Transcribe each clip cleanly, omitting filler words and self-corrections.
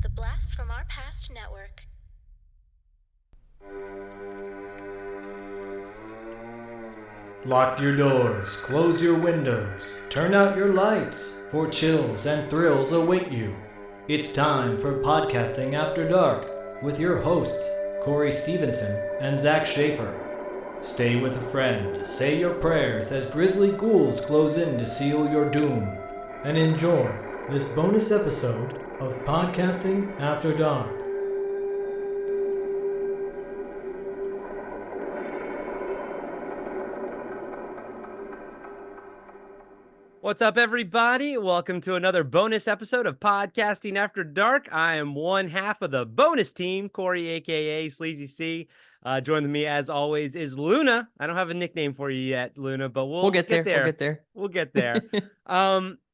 The Blast from Our Past Network. Lock your doors, close your windows, turn out your lights, for chills and thrills await you. It's time for Podcasting After Dark with your hosts, Corey Stevenson and Zach Schaefer. Stay with a friend, say your prayers as grisly ghouls close in to seal your doom, and enjoy this bonus episode of Podcasting After Dark. What's up, everybody? Welcome to another bonus episode of Podcasting After Dark. I am one half of the bonus team, Corey, aka Sleazy C. Joining me, as always, is Luna. I don't have a nickname for you yet, Luna, but we'll get there. We'll get there. We'll get there.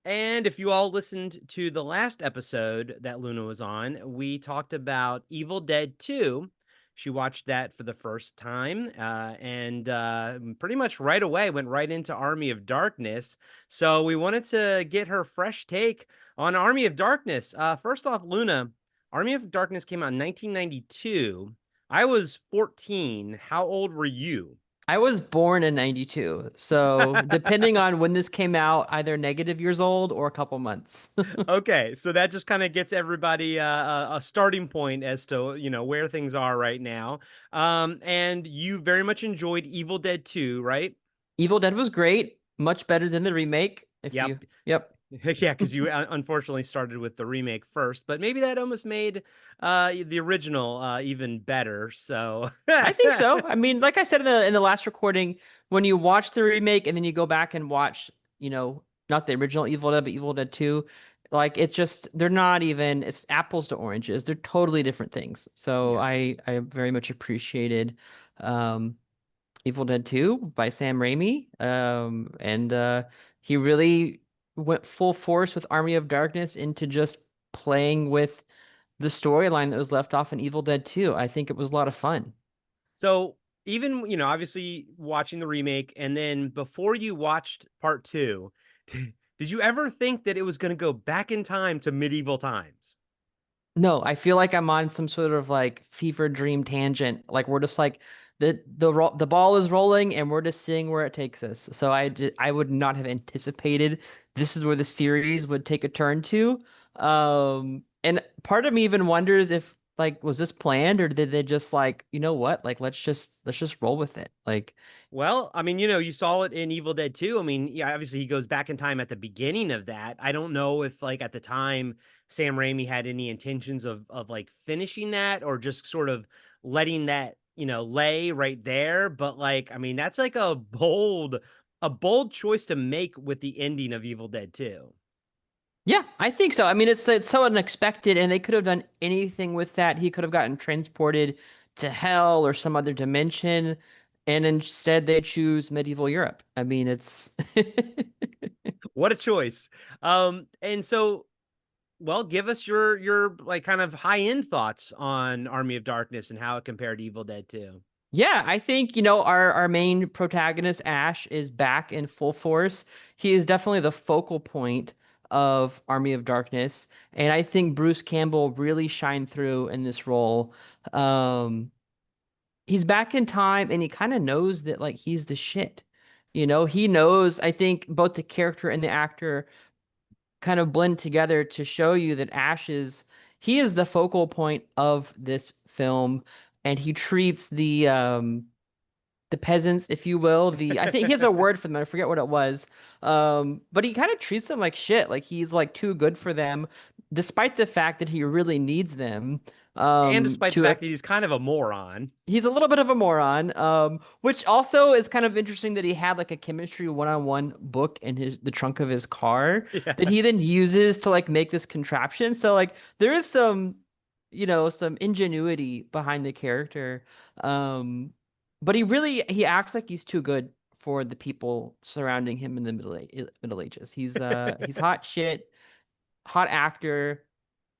And if you all listened to the last episode that Luna was on, we talked about Evil Dead 2. She watched that for the first time and pretty much right away went right into Army of Darkness. So we wanted to get her fresh take on Army of Darkness. First off, Luna, Army of Darkness came out in 1992. I was 14. How old were you? I was born in 92. So depending on when this came out, either negative years old or a couple months. Okay, so that just kind of gets everybody a starting point as to, where things are right now. And you very much enjoyed Evil Dead 2, right? Evil Dead was great, much better than the remake. Yep. Yep. Yeah, because you unfortunately started with the remake first, but maybe that almost made the original even better. So I think so. I mean, like I said in the last recording, when you watch the remake and then you go back and watch, not the original Evil Dead, but Evil Dead 2, like it's just it's apples to oranges. They're totally different things. So yeah. I very much appreciated Evil Dead 2 by Sam Raimi. And he really went full force with Army of Darkness into just playing with the storyline that was left off in Evil Dead 2. I think it was a lot of fun. So even, obviously watching the remake, and then before you watched part 2, did you ever think that it was going to go back in time to medieval times? No, I feel like I'm on some sort of like fever dream tangent. Like we're just like the ball is rolling and we're just seeing where it takes us. So I would not have anticipated this is where the series would take a turn to. And part of me even wonders if was this planned, or did they just what? Like let's just roll with it. Well, I mean, you saw it in Evil Dead 2. I mean, yeah, obviously he goes back in time at the beginning of that. I don't know if at the time Sam Raimi had any intentions of finishing that or just sort of letting that, lay right there. But I mean, that's a bold choice to make with the ending of Evil Dead 2. Yeah, I think so. I mean, it's so unexpected, and they could have done anything with that. He could have gotten transported to hell or some other dimension, and instead they choose medieval Europe. I mean, it's what a choice. And so, well, give us your kind of high-end thoughts on Army of Darkness and how it compared to Evil Dead 2. Yeah, I think, our main protagonist, Ash, is back in full force. He is definitely the focal point of Army of Darkness, and I think Bruce Campbell really shined through in this role. He's back in time, and he kind of knows that he's the shit. He knows. I think both the character and the actor kind of blend together to show you that Ash is the focal point of this film, and he treats the peasants, if you will. I think he has a word for them. I forget what it was. But he kind of treats them like shit. Like he's too good for them, despite the fact that he really needs them. And despite the fact that he's kind of a moron. He's a little bit of a moron, which also is kind of interesting that he had a chemistry one-on-one book in the trunk of his car that he then uses to make this contraption. So there is some, some ingenuity behind the character. But he acts like he's too good for the people surrounding him in the Middle Ages. He's hot shit, hot actor.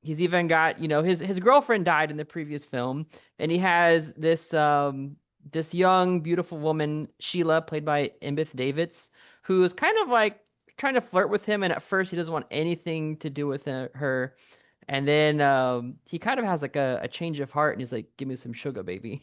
He's even got, his girlfriend died in the previous film, and he has this young, beautiful woman, Sheila, played by Embeth Davidtz, who is kind of trying to flirt with him, and at first he doesn't want anything to do with her. And then he kind of has like a change of heart and he's like, give me some sugar, baby.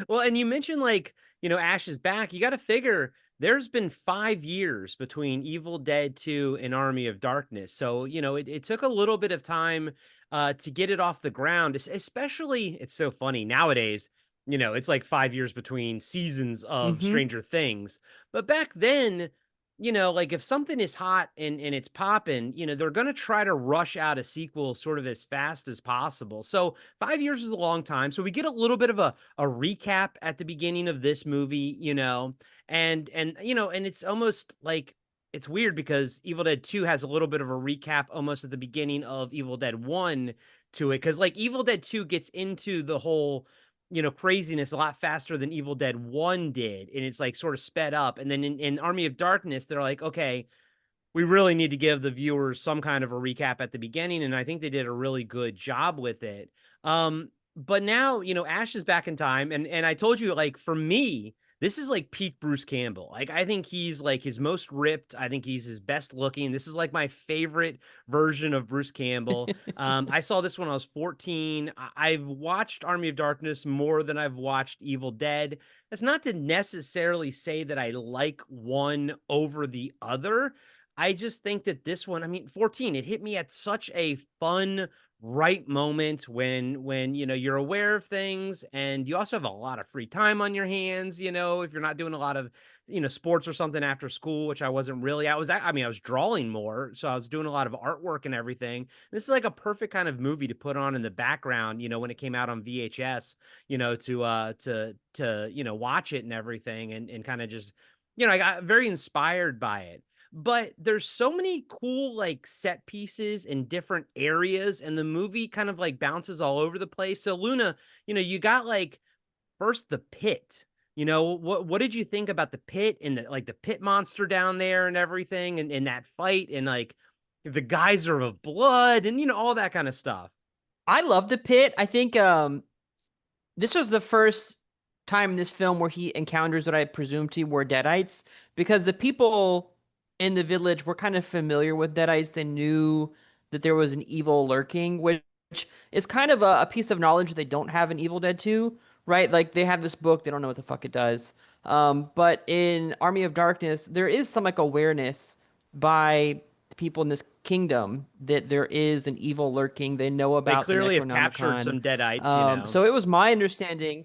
Well, and you mentioned like, Ash is back. You got to figure there's been 5 years between Evil Dead 2 and Army of Darkness. So, it took a little bit of time to get it off the ground, especially it's so funny nowadays. It's like 5 years between seasons of Hmm. Stranger Things. But back then, like if something is hot and it's popping, they're going to try to rush out a sequel sort of as fast as possible. So 5 years is a long time. So we get a little bit of a recap at the beginning of this movie, and it's almost like it's weird because Evil Dead 2 has a little bit of a recap almost at the beginning of Evil Dead 1 to it. Cause like Evil Dead 2 gets into the whole craziness a lot faster than Evil Dead 1 did. And it's like sort of sped up. And then in Army of Darkness, they're like, okay, we really need to give the viewers some kind of a recap at the beginning. And I think they did a really good job with it. But now, Ash is back in time. And I told you, like, for me, this is like peak Bruce Campbell. Like, I think he's like his most ripped. I think he's his best looking. This is like my favorite version of Bruce Campbell. I saw this when I was 14. I've watched Army of Darkness more than I've watched Evil Dead. That's not to necessarily say that I like one over the other. I just think that this one, I mean, 14, it hit me at such a fun, right moment when you're aware of things and you also have a lot of free time on your hands, if you're not doing a lot of, sports or something after school, which I wasn't really. I was drawing more, so I was doing a lot of artwork and everything. This is like a perfect kind of movie to put on in the background, when it came out on VHS, to watch it and everything and kind of just, I got very inspired by it. But there's so many cool like set pieces in different areas and the movie kind of like bounces all over the place. So Luna, you got like first the pit. What did you think about the pit and the pit monster down there and everything and that fight and like the geyser of blood and all that kind of stuff. I love the pit. I think this was the first time in this film where he encounters what I presume to were Deadites, because the people in the village were kind of familiar with Deadites. They knew that there was an evil lurking, which is kind of a piece of knowledge they don't have in Evil Dead 2, right? Like they have this book, they don't know what the fuck it does. But in Army of Darkness, there is some like awareness by the people in this kingdom that there is an evil lurking. They know They about the clearly have captured Necronomicon. some deadites. So it was my understanding.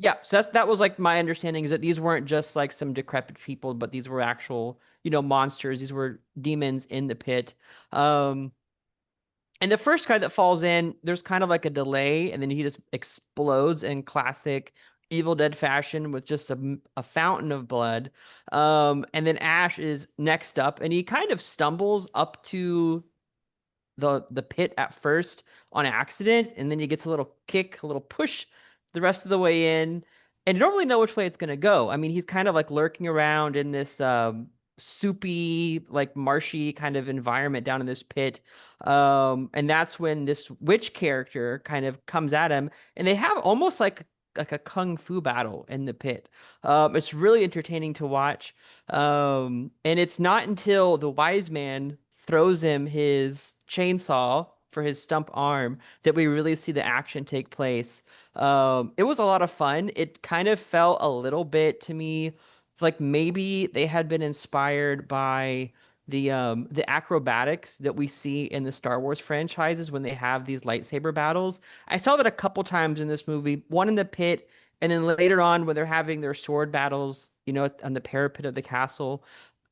Yeah, so that was like my understanding is that these weren't just like some decrepit people, but these were actual, monsters. These were demons in the pit. Um, and the first guy that falls in, there's kind of like a delay, and then he just explodes in classic Evil Dead fashion with just a fountain of blood. And then Ash is next up, and he kind of stumbles up to the pit at first on accident, and then he gets a little kick, a little push the rest of the way in, and you don't really know which way it's gonna go. I mean, he's kind of like lurking around in this soupy, like marshy kind of environment down in this pit. And that's when this witch character kind of comes at him, and they have almost like a kung fu battle in the pit. It's really entertaining to watch. And it's not until the wise man throws him his chainsaw for his stump arm that we really see the action take place. It was a lot of fun. It kind of felt a little bit to me like maybe they had been inspired by the acrobatics that we see in the Star Wars franchises when they have these lightsaber battles. I saw that a couple times in this movie, one in the pit, and then later on when they're having their sword battles, on the parapet of the castle.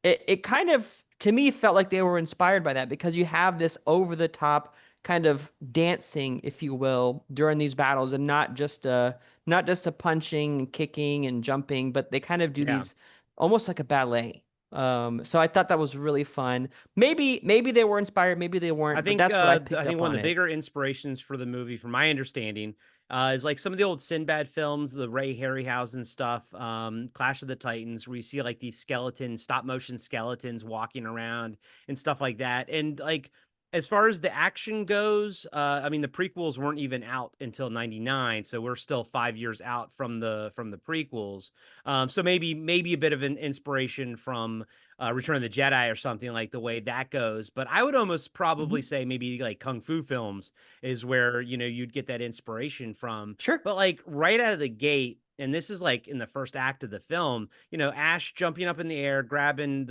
It kind of to me felt like they were inspired by that because you have this over the top kind of dancing, if you will, during these battles, and not just a punching and kicking and jumping, but they kind of do Yeah. these almost like a ballet. So I thought that was really fun. Maybe they were inspired, maybe they I weren't, but think that's what I I picked think up one of on the it. bigger inspirations for the movie, from my understanding, is like some of the old Sinbad films, the Ray Harryhausen stuff, Clash of the Titans, where you see like these skeletons, stop motion skeletons walking around and stuff like that. And like As far as the action goes, I mean, the prequels weren't even out until '99, so we're still 5 years out from the prequels. So maybe a bit of an inspiration from Return of the Jedi or something like the way that goes. But I would almost probably Mhm. say maybe like kung fu films is where you'd get that inspiration from. Sure. But like right out of the gate, and this is like in the first act of the film, Ash jumping up in the air, grabbing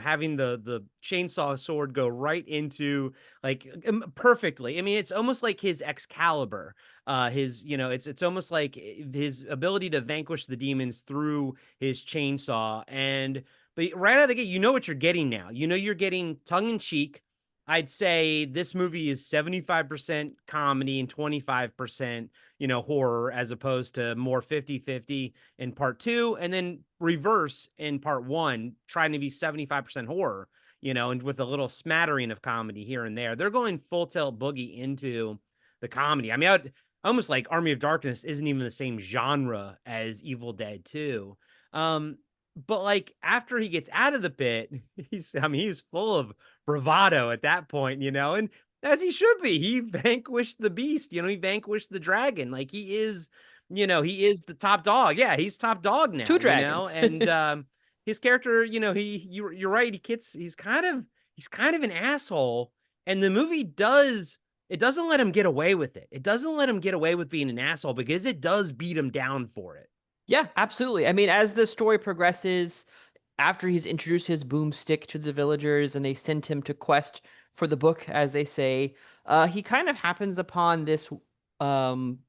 having the chainsaw sword go right into like perfectly. I mean, it's almost like his Excalibur. It's almost like his ability to vanquish the demons through his chainsaw. And but right out of the gate, you know what you're getting now. You know you're getting tongue in cheek. I'd say this movie is 75% comedy and 25%, horror, as opposed to more 50-50 in part two, and then reverse in part one, trying to be 75% horror, and with a little smattering of comedy here and there. They're going full tilt boogie into the comedy. I mean, almost like Army of Darkness isn't even the same genre as Evil Dead 2. But like after he gets out of the pit, he's full of bravado at that point, and as he should be. He vanquished the beast, he vanquished the dragon. Like he is the top dog. Yeah, he's top dog Two now, dragons. and his character, you're right, he's kind of an asshole, and the movie doesn't let him get away with it. It doesn't let him get away with being an asshole because it does beat him down for it. Yeah, absolutely. I mean, as the story progresses, after he's introduced his boomstick to the villagers and they sent him to quest for the book, as they say, he kind of happens upon this um,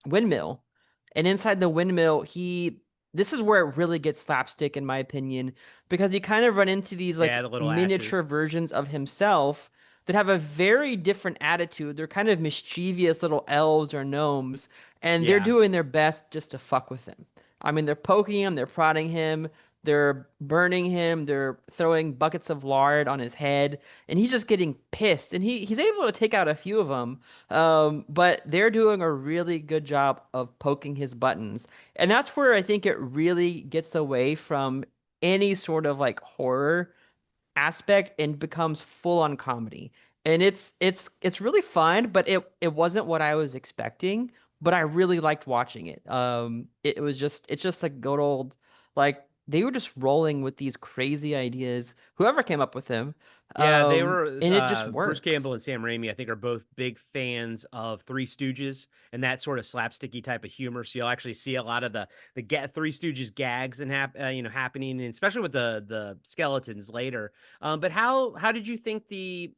windmill. And inside the windmill, this is where it really gets slapstick, in my opinion, because you kind of run into these Yeah, like the little miniature ashes. versions of himself that have a very different attitude. They're kind of mischievous little elves or gnomes, and they're Yeah. doing their best just to fuck with him. I mean, they're poking him, they're prodding him, they're burning him, they're throwing buckets of lard on his head, and he's just getting pissed. And he's able to take out a few of them, but they're doing a really good job of poking his buttons. And that's where I think it really gets away from any sort of like horror aspect and becomes full on comedy. And it's really fun, but it wasn't what I was expecting, but I really liked watching it. It's just like good old, like they were just rolling with these crazy ideas, whoever came up with them. Yeah, they were And it just Bruce works. Campbell and Sam Raimi, I think, are both big fans of Three Stooges and that sort of slapsticky type of humor. So you'll actually see a lot of the get Three Stooges gags and happening, and especially with the skeletons later. But how did you think the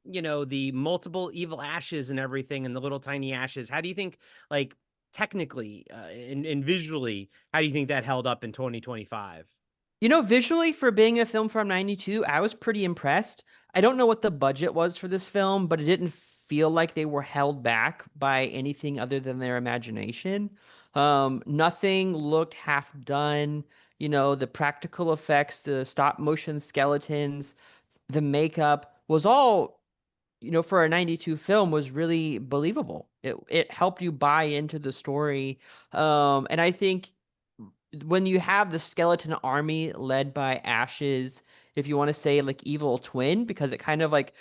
multiple evil ashes and everything and the little tiny ashes? How do you think, like, technically and visually, how do you think that held up in 2025? Visually for being a film from 92, I was pretty impressed. I don't know what the budget was for this film, but it didn't feel like they were held back by anything other than their imagination. Nothing looked half done. The practical effects, the stop motion skeletons, the makeup was all, for a 92 film was really believable. It helped you buy into the story. And I think when you have the skeleton army led by Ash's, if you want to say like evil twin, because it kind of like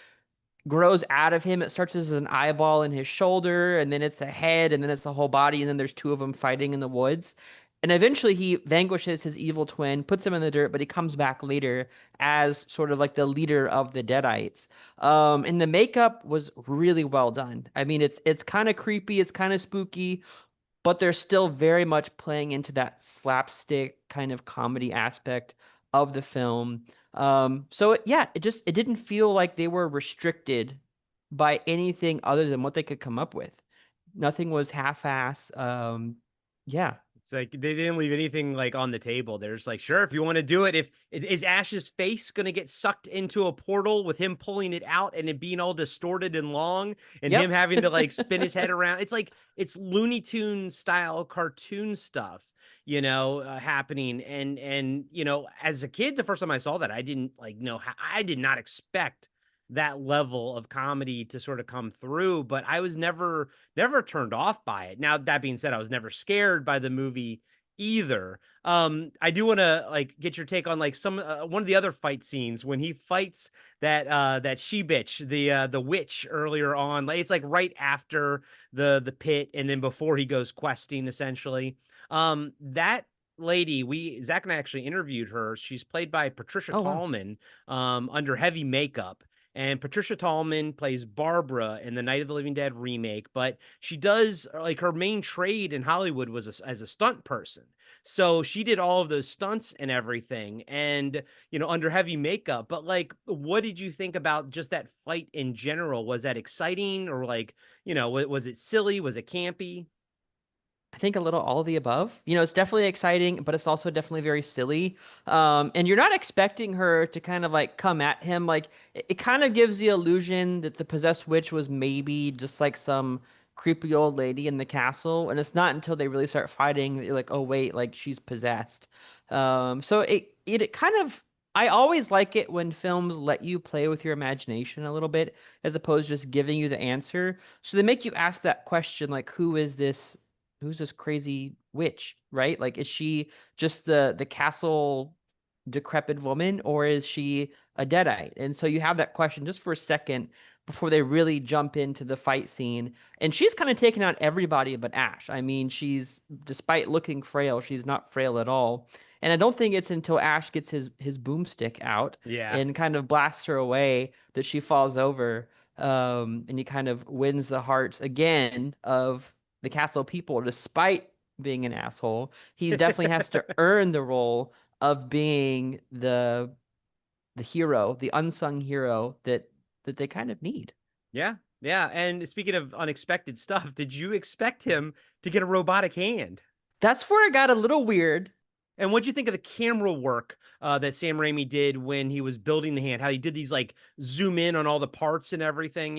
grows out of him. It starts as an eyeball in his shoulder, and then it's a head, and then it's a whole body, and then there's two of them fighting in the woods. And eventually he vanquishes his evil twin, puts him in the dirt, but he comes back later as sort of like the leader of the Deadites. And the makeup was really well done. I mean, it's kind of creepy, it's kind of spooky, but they're still very much playing into that slapstick kind of comedy aspect of the film. Yeah, it didn't feel like they were restricted by anything other than what they could come up with. Nothing was half-ass. Yeah. It's like they didn't leave anything like on the table. They're just like, sure, if you want to do it. If is Ash's face going to get sucked into a portal with him pulling it out and it being all distorted and long and him Yep. having to like spin his head around? It's like it's Looney Tune style cartoon stuff, happening. And as a kid, the first time I saw that, I didn't like know how, I did not expect that level of comedy to sort of come through, but I was never turned off by it. Now, that being said, I was never scared by the movie either. I do want to like get your take on like some one of the other fight scenes when he fights that she bitch, the witch earlier on. Like it's like right after the pit and then before he goes questing essentially. That lady, we Zach and I actually interviewed her. She's played by Patricia Oh wow. Tallman under heavy makeup. And Patricia Tallman plays Barbara in the Night of the Living Dead remake, but she does like her main trade in Hollywood was as a stunt person. So she did all of those stunts and everything and, under heavy makeup. But like, what did you think about just that fight in general? Was that exciting or like, was it silly? Was it campy? I think a little all of the above. It's definitely exciting, but it's also definitely very silly. And you're not expecting her to kind of like come at him. Like it kind of gives the illusion that the possessed witch was maybe just like some creepy old lady in the castle. And it's not until they really start fighting that you're like, oh wait, like she's possessed. So it kind of I always like it when films let you play with your imagination a little bit as opposed to just giving you the answer. So they make you ask that question like, who's this crazy witch, right? Like, is she just the castle decrepit woman, or is she a deadite? And so you have that question just for a second before they really jump into the fight scene. And she's kind of taken out everybody but Ash. I mean, despite looking frail, she's not frail at all. And I don't think it's until Ash gets his boomstick out Yeah. and kind of blasts her away that she falls over. And he kind of wins the hearts again of the castle people, despite being an asshole. He definitely has to earn the role of being the hero, the unsung hero that they kind of need. Yeah. Yeah. And speaking of unexpected stuff, did you expect him to get a robotic hand? That's where it got a little weird. And what'd you think of the camera work that Sam Raimi did when he was building the hand? How he did these like zoom in on all the parts and everything?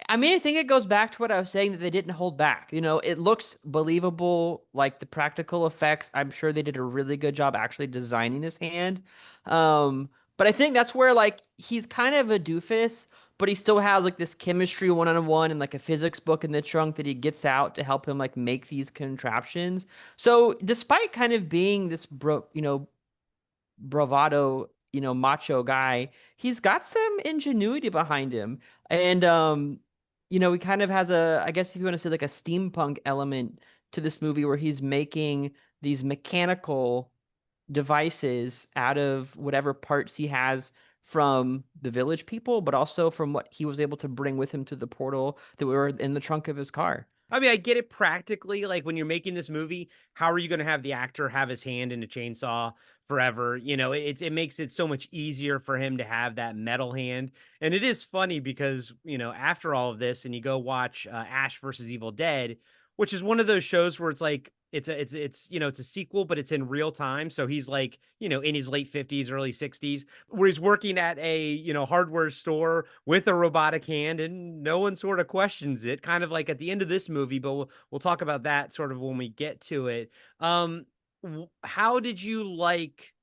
I mean, I think it goes back to what I was saying that they didn't hold back. It looks believable, like the practical effects. I'm sure they did a really good job actually designing this hand. But I think that's where like he's kind of a doofus, but he still has like this chemistry one-on-one and like a physics book in the trunk that he gets out to help him like make these contraptions. So despite kind of being this bravado, macho guy, he's got some ingenuity behind him. And he kind of has I guess if you want to say like a steampunk element to this movie where he's making these mechanical devices out of whatever parts he has from the village people, but also from what he was able to bring with him to the portal that were in the trunk of his car. I mean, I get it practically. Like when you're making this movie, how are you going to have the actor have his hand in a chainsaw forever? It makes it so much easier for him to have that metal hand. And it is funny because, after all of this and you go watch Ash versus Evil Dead, which is one of those shows where it's like it's a sequel, but it's in real time. So he's like, in his late 50s, early 60s, where he's working at a, hardware store with a robotic hand and no one sort of questions it, kind of like at the end of this movie, but we'll talk about that sort of when we get to it. How did you like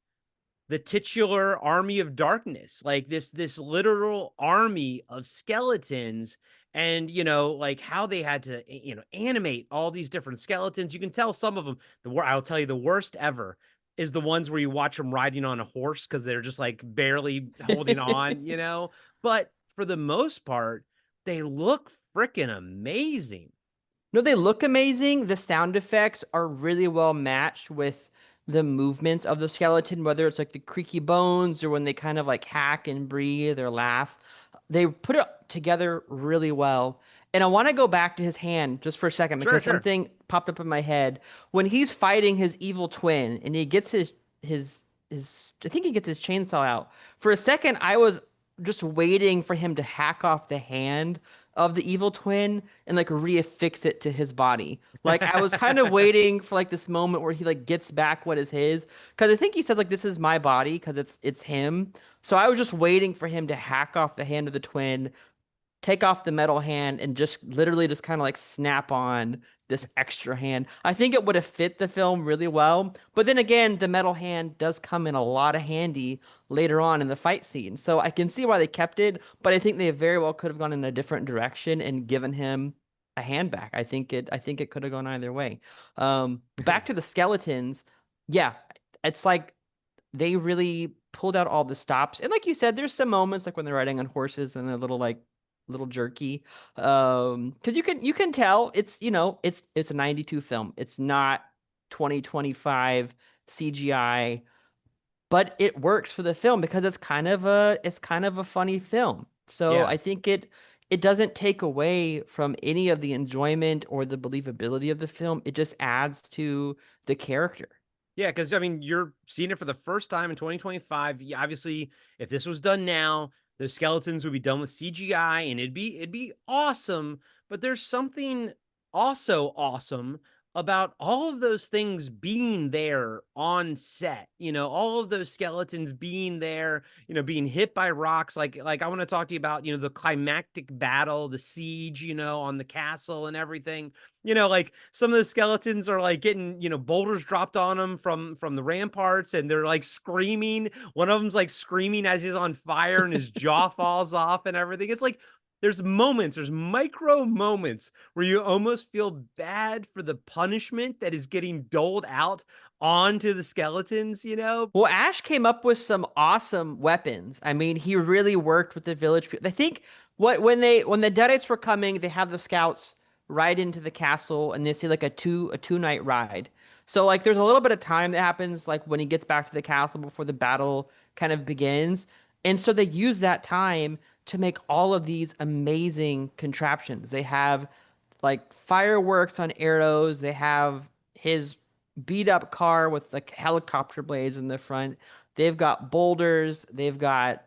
the titular army of darkness, like this literal army of skeletons, and like how they had to animate all these different skeletons? You can tell some of them, I'll tell you, the worst ever is the ones where you watch them riding on a horse because they're just like barely holding on. But for the most part, they look freaking amazing. No, they look amazing. The sound effects are really well matched with the movements of the skeleton, whether it's like the creaky bones or when they kind of like hack and breathe or laugh. They put it together really well. And I want to go back to his hand just for a second because Sure. something popped up in my head. When he's fighting his evil twin and he gets his I think he gets his chainsaw out. For a second, I was just waiting for him to hack off the hand of the evil twin and like reaffix it to his body. Like I was kind of waiting for like this moment where he like gets back what is his, because I think he says like this is my body because it's him. So I was just waiting for him to hack off the hand of the twin, take off the metal hand, and just literally just kind of like snap on this extra hand. I think it would have fit the film really well. But then again, the metal hand does come in a lot of handy later on in the fight scene. So I can see why they kept it, but I think they very well could have gone in a different direction and given him a hand back. I think it could have gone either way. Back to the skeletons. Yeah, it's like they really pulled out all the stops. And like you said, there's some moments like when they're riding on horses and they're a little jerky. Because you can tell it's a 92 film. It's not 2025 CGI, but it works for the film because it's kind of a funny film. So Yeah. I think it doesn't take away from any of the enjoyment or the believability of the film. It just adds to the character. Yeah, because I mean, you're seeing it for the first time in 2025. Obviously, if this was done now, the skeletons would be done with CGI, and it'd be awesome. But there's something also awesome about all of those things being there on set. All of those skeletons being there. Being hit by rocks. Like I want to talk to you about the climactic battle, the siege. On the castle and everything. Like some of the skeletons are like getting, boulders dropped on them from the ramparts, and they're like screaming. One of them's like screaming as he's on fire and his jaw falls off and everything. It's like there's micro moments where you almost feel bad for the punishment that is getting doled out onto the skeletons. Well, Ash came up with some awesome weapons. I mean, he really worked with the village people. I think when the Deadites were coming, they have the scouts ride into the castle and they see like a two night ride. So like there's a little bit of time that happens like when he gets back to the castle before the battle kind of begins. And so they use that time to make all of these amazing contraptions. They have like fireworks on arrows. They have his beat up car with like helicopter blades in the front. They've got boulders. They've got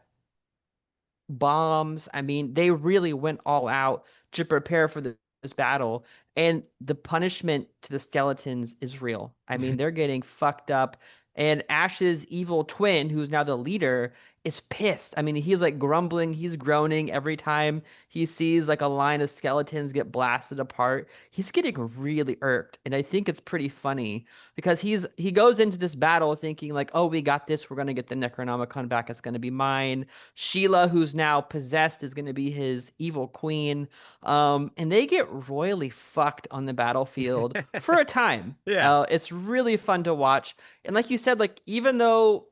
bombs. I mean, they really went all out to prepare for this battle. And the punishment to the skeletons is real. I mean, they're getting fucked up. And Ash's evil twin, who's now the leader, is pissed. I mean, he's like grumbling, he's groaning every time he sees like a line of skeletons get blasted apart. He's getting really irked. And I think it's pretty funny because he goes into this battle thinking like, oh, we got this. We're gonna get the Necronomicon back. It's gonna be mine. Sheila, who's now possessed, is gonna be his evil queen. And they get royally fucked on the battlefield for a time. Yeah. It's really fun to watch. And like you said, like even though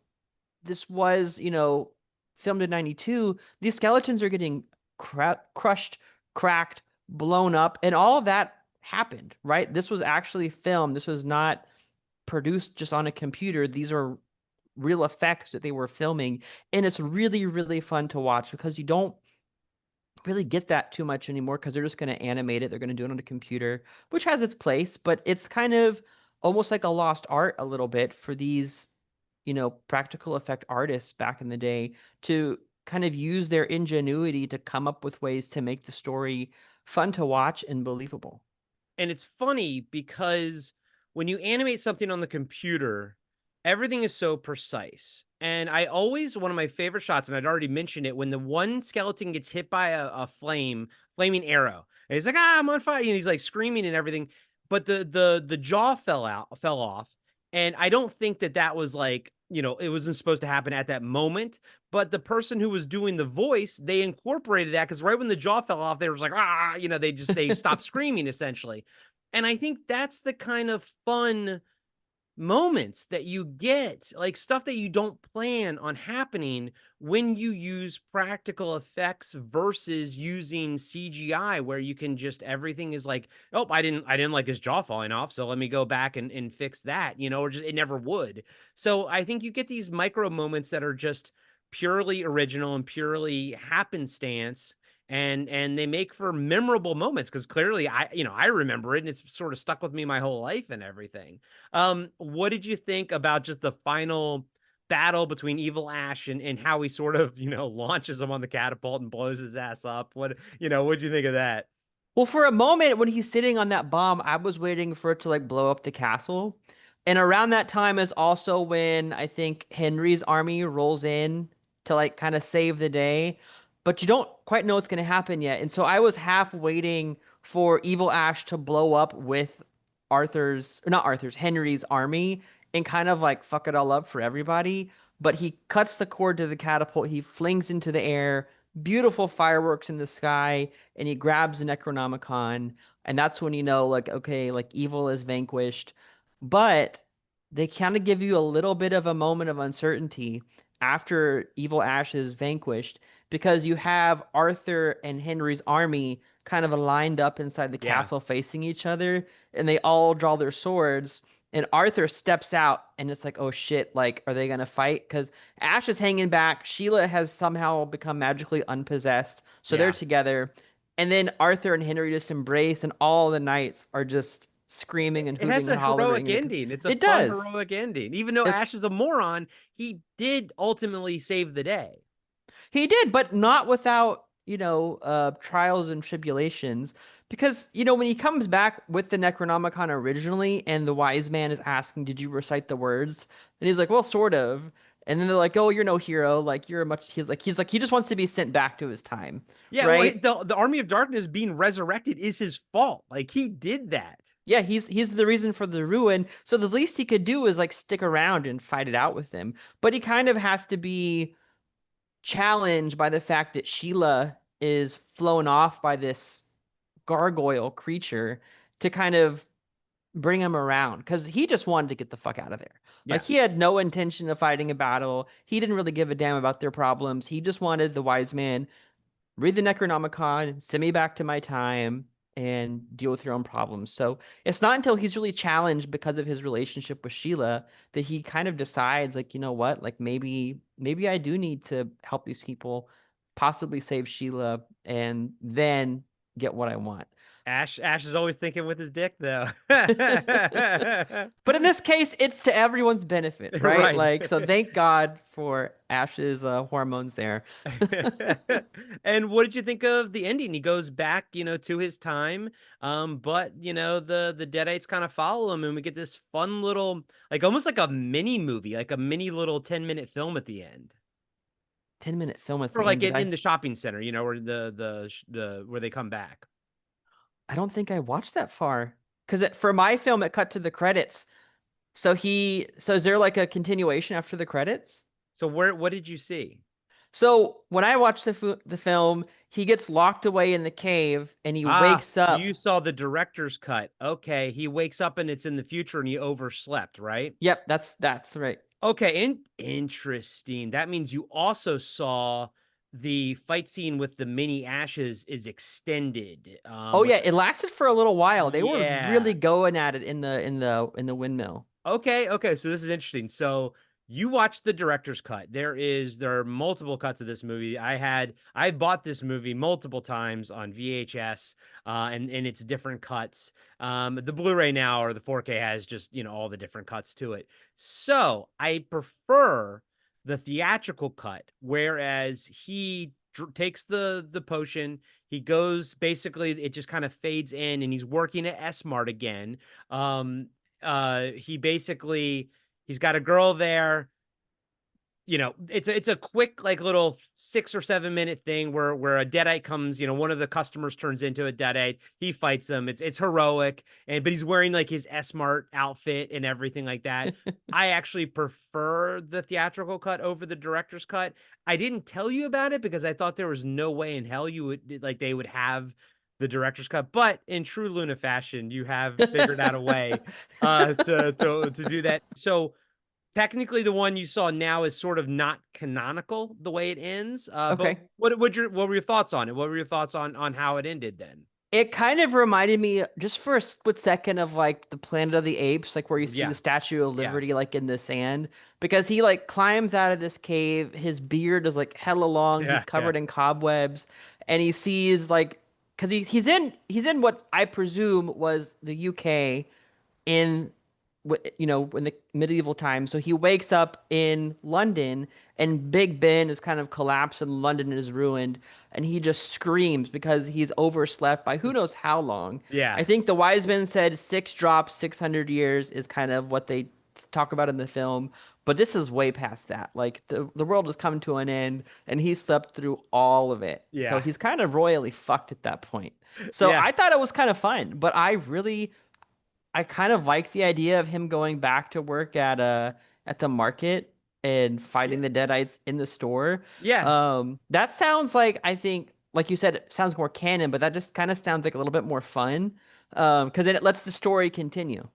this was, filmed in 92, these skeletons are getting crushed, cracked, blown up, and all of that happened, right? This was actually filmed. This was not produced just on a computer. These are real effects that they were filming, and it's really, really fun to watch because you don't really get that too much anymore because they're just going to animate it. They're going to do it on a computer, which has its place, but it's kind of almost like a lost art a little bit for these, practical effect artists back in the day to kind of use their ingenuity to come up with ways to make the story fun to watch and believable. And it's funny because when you animate something on the computer, everything is so precise. And one of my favorite shots, and I'd already mentioned it, when the one skeleton gets hit by a flaming arrow, and he's like, I'm on fire. And he's like screaming and everything. But the jaw fell off. And I don't think that was like, it wasn't supposed to happen at that moment. But the person who was doing the voice, they incorporated that because right when the jaw fell off, they was like, they stopped screaming essentially. And I think that's the kind of fun moments that you get, like stuff that you don't plan on happening when you use practical effects versus using CGI, where you can just everything is like, oh, I didn't like his jaw falling off, so let me go back and fix that, or just it never would. So I think you get these micro moments that are just purely original and purely happenstance, and they make for memorable moments because clearly I remember it and it's sort of stuck with me my whole life and everything. What did you think about just the final battle between Evil Ash and how he sort of, launches him on the catapult and blows his ass up? What'd you think of that? Well, for a moment when he's sitting on that bomb, I was waiting for it to like blow up the castle. And around that time is also when I think Henry's army rolls in to like kind of save the day, but you don't quite know what's going to happen yet. And so I was half waiting for Evil Ash to blow up with Henry's army and kind of like fuck it all up for everybody. But he cuts the cord to the catapult, he flings into the air, beautiful fireworks in the sky, and he grabs the Necronomicon, and that's when you know, like, okay, like evil is vanquished. But they kind of give you a little bit of a moment of uncertainty after Evil Ash is vanquished, because you have Arthur and Henry's army kind of lined up inside the Yeah. castle facing each other, and they all draw their swords. And Arthur steps out, and it's like, oh shit, like, are they gonna fight? Because Ash is hanging back. Sheila has somehow become magically unpossessed, so they're Yeah. together. And then Arthur and Henry just embrace, and all the knights are just screaming and It has hooting a and heroic hollering. ending. It's a It fun does. heroic ending. Even though It's Ash is a moron, he did ultimately save the day. He did, but not without, trials and tribulations. Because, when he comes back with the Necronomicon originally, and the wise man is asking, "Did you recite the words?" And he's like, "Well, sort of." And then they're like, "Oh, you're no hero. Like you're a much." He's like he just wants to be sent back to his time, Yeah, well, right? the Army of Darkness being resurrected is his fault. Like he did that. Yeah, he's the reason for the ruin. So the least he could do is like stick around and fight it out with him. But he kind of has to be challenged by the fact that Sheila is flown off by this gargoyle creature to kind of bring him around, because he just wanted to get the fuck out of there. Like Yeah. he had no intention of fighting a battle. He didn't really give a damn about their problems. He just wanted the wise man, read the Necronomicon, send me back to my time, and deal with your own problems. So it's not until he's really challenged because of his relationship with Sheila that he kind of decides, like, you know what, like maybe I do need to help these people, possibly save Sheila, and then get what I want. Ash is always thinking with his dick though. But in this case, it's to everyone's benefit, right? Right. Like, so thank God for Ash's hormones there. And what did you think of the ending? He goes back, to his time. But the Deadites kind of follow him, and we get this fun little, like almost like a mini movie, like a mini little 10-minute film at the end. 10-minute film at Or the like end. in the shopping center, where the where they come back. I don't think I watched that far. Because for my film, it cut to the credits. So is there like a continuation after the credits? So what did you see? So when I watched the film, he gets locked away in the cave and he Ah, wakes up. you saw the director's cut. Okay, he wakes up and it's in the future and he overslept, right? Yep, that's right. Okay, interesting. That means you also saw the fight scene with the mini ashes is extended. Oh yeah, Which it lasted for a little while. They were yeah. really going at it in the windmill. Okay, so this is interesting. So you watched the director's cut. There are multiple cuts of this movie. I bought this movie multiple times on VHS, and it's different cuts. The Blu-ray now or the 4K has just, all the different cuts to it. So I prefer the theatrical cut, whereas he takes the potion. He goes, basically it just kind of fades in, and he's working at S-Mart again. He's got a girl there. It's a quick, like, little 6 or 7 minute thing where a deadite comes, one of the customers turns into a deadite. He fights them. It's heroic, but he's wearing like his S-Mart outfit and everything like that. I actually prefer the theatrical cut over the director's cut. I didn't tell you about it because I thought there was no way in hell they would have the director's cut, but in true Luna fashion, you have figured out a way to do that. So technically, the one you saw now is sort of not canonical the way it ends. But Okay. what were your thoughts on it? What were your thoughts on how it ended then? It kind of reminded me just for a split second of like the Planet of the Apes, like where you see Yeah, the Statue of yeah, Liberty like in the sand, because he like climbs out of this cave, his beard is like hella long, yeah, he's yeah, covered in cobwebs, and he sees like, because he's in what I presume was the UK in in the medieval times. So he wakes up in London, and Big Ben is kind of collapsed and London is ruined, and he just screams because he's overslept by who knows how long. yeah, I think the wise men said 6 drops, 600 years is kind of what they talk about in the film, but this is way past that. Like the world has come to an end, and he slept through all of it. So yeah, he's kind of royally fucked at that point. So yeah. I thought it was kind of fun, but I kind of like the idea of him going back to work at the market, and Yeah. fighting the Deadites in the store. Yeah. That sounds like, I think, like you said, it sounds more canon, but that just kind of sounds like a little bit more fun. Because then it lets the story continue.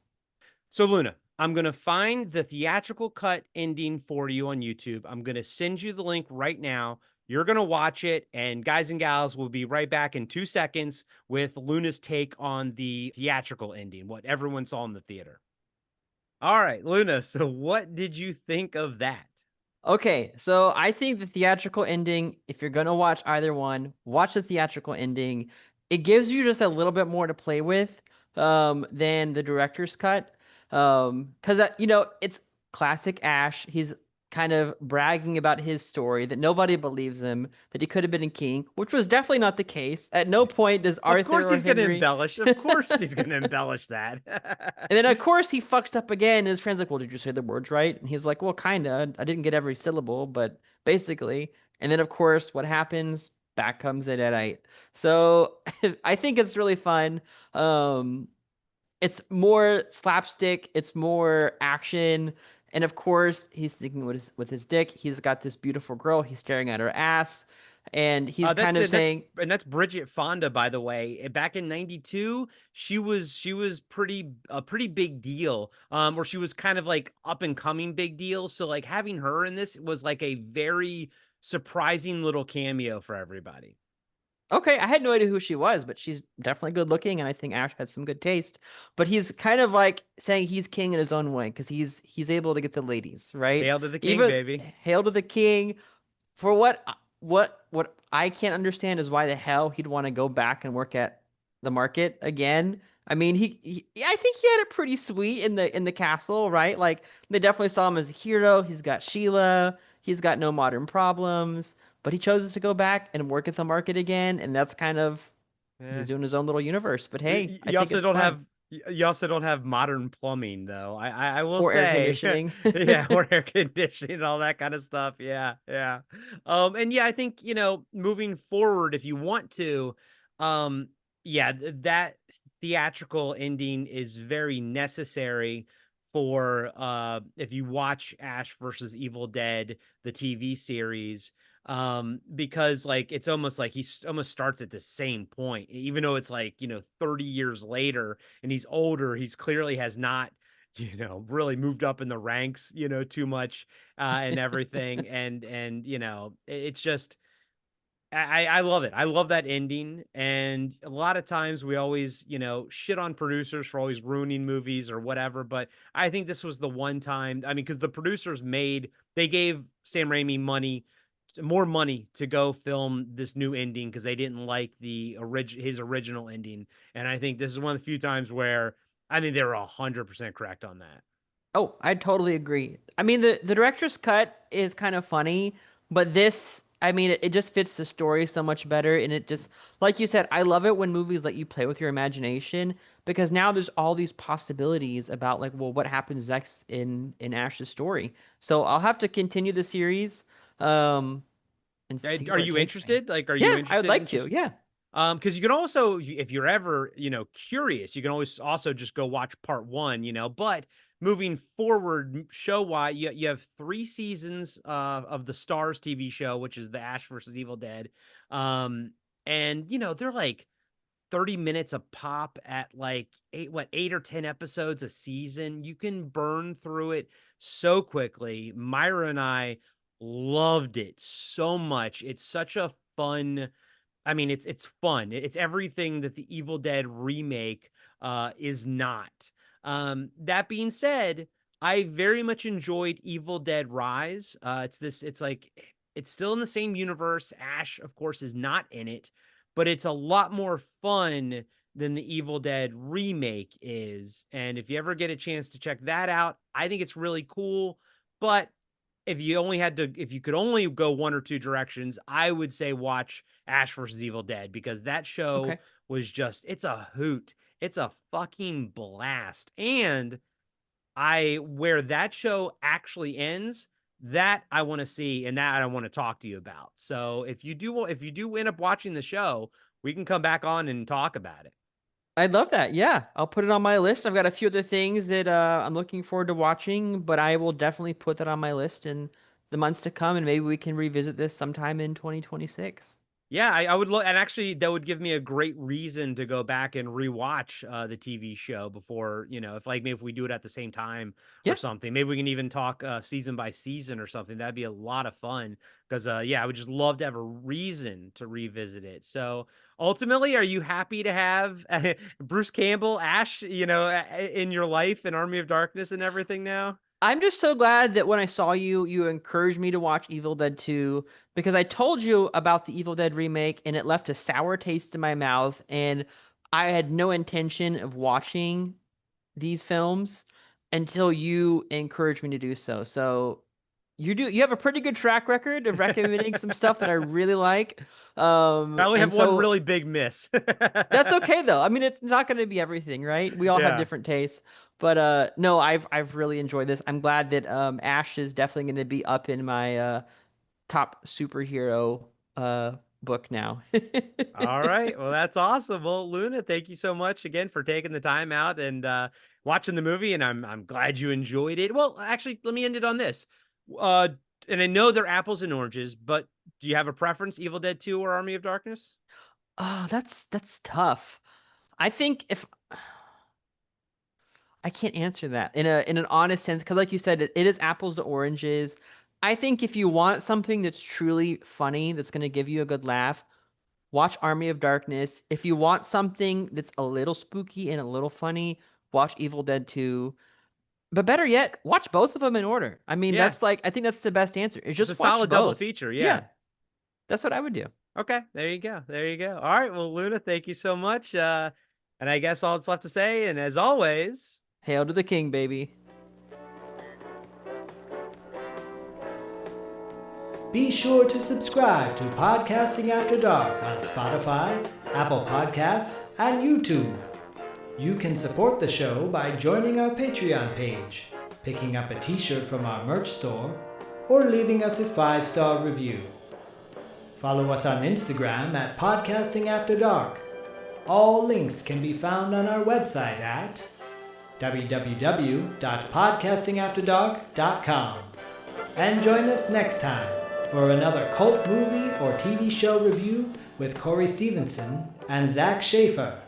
So Luna, I'm going to find the theatrical cut ending for you on YouTube. I'm going to send you the link right now. You're going to watch it, and guys and gals, will be right back in 2 seconds with Luna's take on the theatrical ending, what everyone saw in the theater. All right, Luna, so what did you think of that? Okay, so I think the theatrical ending, if you're gonna watch either one, watch the theatrical ending. It gives you just a little bit more to play with than the director's cut. 'Cause it's classic Ash. He's kind of bragging about his story that nobody believes him, that he could have been a king, which was definitely not the case. At no point does Of Arthur course or he's going to Henry. embellish. Of course he's going to embellish that. And then of course he fucks up again. And his friend's like, "Well, did you say the words right?" And he's like, "Well, kinda. I didn't get every syllable, but basically." And then of course, what happens? Back comes the Deadite. So I think it's really fun. Um, it's more slapstick. It's more action. And of course, he's thinking with his dick. He's got this beautiful girl. He's staring at her ass, and he's That's kind of it. saying, That's Bridget Fonda, by the way. Back in '92, she was pretty a pretty big deal. Or she was kind of like up and coming big deal. So like having her in this was like a very surprising little cameo for everybody. "Okay, I had no idea who she was, but she's definitely good looking, and I think Ash had some good taste." But he's kind of like saying he's king in his own way because he's able to get the ladies, right? Hail to the king, Even baby. hail to the king. For what I can't understand is why the hell he'd want to go back and work at the market again. I mean, I think he had it pretty sweet in the castle, right? Like they definitely saw him as a hero. He's got Sheila. He's got no modern problems. But he chose to go back and work at the market again, and that's kind of Yeah. he's doing his own little universe. But hey, I You think also it's don't fun. have you also don't have modern plumbing though. I will Or air say, conditioning. yeah, or air conditioning, all that kind of stuff. Yeah, yeah. And yeah, I think, moving forward, if you want to, um, yeah, that theatrical ending is very necessary for if you watch Ash versus Evil Dead, the TV series, because like it's almost like almost starts at the same point, even though it's like 30 years later and he's older. He's clearly has not really moved up in the ranks too much, and everything. And it's just I love it. I love that ending. And a lot of times we always, shit on producers for always ruining movies or whatever. But I think this was the one time. I mean, because the producers they gave Sam Raimi more money to go film this new ending because they didn't like his original ending. And I think this is one of the few times where I think they were 100% correct on that. Oh, I totally agree. I mean, the director's cut is kind of funny, but this, I mean, it just fits the story so much better. And it just, like you said, I love it when movies let you play with your imagination because now there's all these possibilities about like, well, what happens next in Ash's story. So I'll have to continue the series, um, and see Are where it you takes me. interested? Like, are you Yeah, I would interested like in to. just Yeah. because you can also, if you're ever, curious, you can always also just go watch part one, but moving forward, show why you have 3 seasons of the Stars TV show, which is the Ash versus Evil Dead. And they're like 30 minutes a pop at like 8 or 10 episodes a season. You can burn through it so quickly. Myra and I loved it so much. It's such a fun, I mean, it's fun. It's everything that the Evil Dead remake is not. That being said, I very much enjoyed Evil Dead Rise. It's still in the same universe. Ash, of course, is not in it, but it's a lot more fun than the Evil Dead remake is. And if you ever get a chance to check that out, I think it's really cool. But if you could only go one or two directions, I would say watch Ash versus Evil Dead because that show Okay. was it's a hoot. It's a fucking blast. And where that show actually ends, that I want to see and that I want to talk to you about. So if you do end up watching the show, we can come back on and talk about it. I'd love that. Yeah, I'll put it on my list. I've got a few other things that I'm looking forward to watching, but I will definitely put that on my list in the months to come, and maybe we can revisit this sometime in 2026. Yeah, I would look, and actually, that would give me a great reason to go back and rewatch the TV show before, if maybe if we do it at the same time or Yeah. something. Maybe we can even talk season by season or something. That'd be a lot of fun because, yeah, I would just love to have a reason to revisit it. So ultimately, are you happy to have Bruce Campbell, Ash, in your life in Army of Darkness and everything now? I'm just so glad that when I saw you, you encouraged me to watch Evil Dead 2 because I told you about the Evil Dead remake and it left a sour taste in my mouth, and I had no intention of watching these films until you encouraged me to do so. So you have a pretty good track record of recommending some stuff that I really like. I only And have one so really big miss. that's okay though. I mean, it's not going to be everything, right? We all have Yeah. different tastes. But no, I've really enjoyed this. I'm glad that Ash is definitely going to be up in my top superhero book now. All right. Well, that's awesome. Well, Luna, thank you so much again for taking the time out and watching the movie. And I'm glad you enjoyed it. Well, actually, let me end it on this. Uh, and I know they're apples and oranges, but do you have a preference, Evil Dead 2 or Army of Darkness? Oh, that's tough. I think if I can't answer that in an honest sense, because like you said, it is apples to oranges. I think if you want something that's truly funny, that's going to give you a good laugh, watch Army of Darkness. If you want something that's a little spooky and a little funny, watch Evil Dead 2. But better yet, watch both of them in order. I mean, Yeah. I think that's the best answer. Is It's a just watch solid double both. feature. Yeah, Yeah. that's what I would do. Okay. There you go. There you go. All right. Well, Luna, thank you so much. And I guess all that's left to say, and as always, Hail to the king, baby. Be sure to subscribe to Podcasting After Dark on Spotify, Apple Podcasts, and YouTube. You can support the show by joining our Patreon page, picking up a t-shirt from our merch store, or leaving us a 5-star review. Follow us on Instagram at Podcasting After Dark. All links can be found on our website at www.podcastingafterdark.com. And join us next time for another cult movie or TV show review with Corey Stevenson and Zach Schaefer.